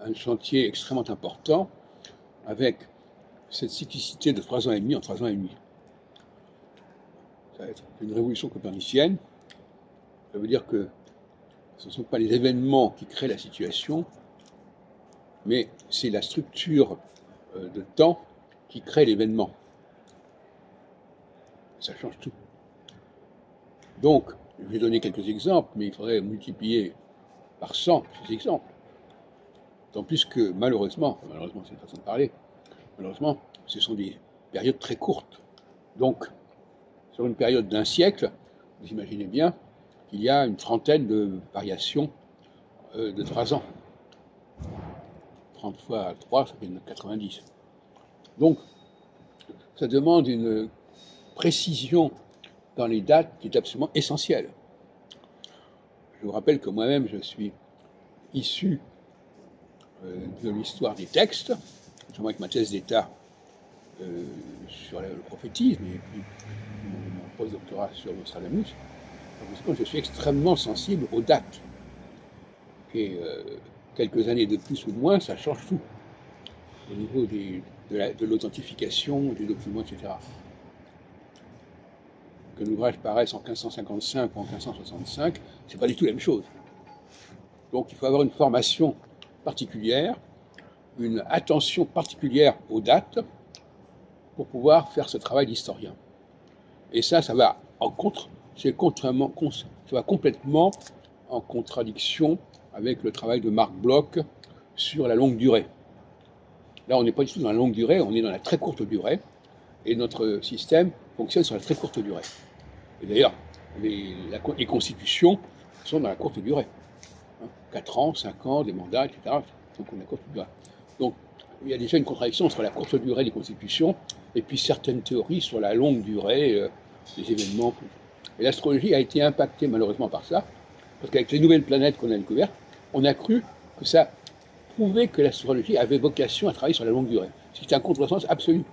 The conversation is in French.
un chantier extrêmement important avec cette cyclicité de 3 ans et demi en 3 ans et demi. Ça va être une révolution copernicienne. Ça veut dire que ce ne sont pas les événements qui créent la situation, mais c'est la structure de temps qui crée l'événement. Ça change tout. Donc, je vais donner quelques exemples, mais il faudrait multiplier par 100 ces exemples. Tant plus que malheureusement c'est une façon de parler, malheureusement, ce sont des périodes très courtes. Donc, sur une période d'1 siècle, vous imaginez bien qu'il y a une trentaine de variations de 3 ans. 30 fois 3, ça fait 90. Donc, ça demande une précision dans les dates qui est absolument essentielle. Je vous rappelle que moi-même, je suis issu de l'histoire des textes, notamment avec ma thèse d'État sur le prophétisme et puis mon post-doctorat sur Nostradamus. Je suis extrêmement sensible aux dates. Et quelques années de plus ou de moins, ça change tout au niveau de l'authentification des documents, etc. Que l'ouvrage paraisse en 1555 ou en 1565, c'est pas du tout la même chose. Donc il faut avoir une formation particulière, une attention particulière aux dates pour pouvoir faire ce travail d'historien. Et ça va complètement en contradiction avec le travail de Marc Bloch sur la longue durée. Là, on n'est pas du tout dans la longue durée, on est dans la très courte durée, et notre système fonctionne sur la très courte durée. Et d'ailleurs, les constitutions sont dans la courte durée. 4 ans, 5 ans, des mandats, etc. Donc on a courte durée. Donc il y a déjà une contradiction entre la courte durée des constitutions et puis certaines théories sur la longue durée des événements. Et l'astrologie a été impactée malheureusement par ça, parce qu'avec les nouvelles planètes qu'on a découvertes, on a cru que ça prouvait que l'astrologie avait vocation à travailler sur la longue durée. C'était un contresens absolu.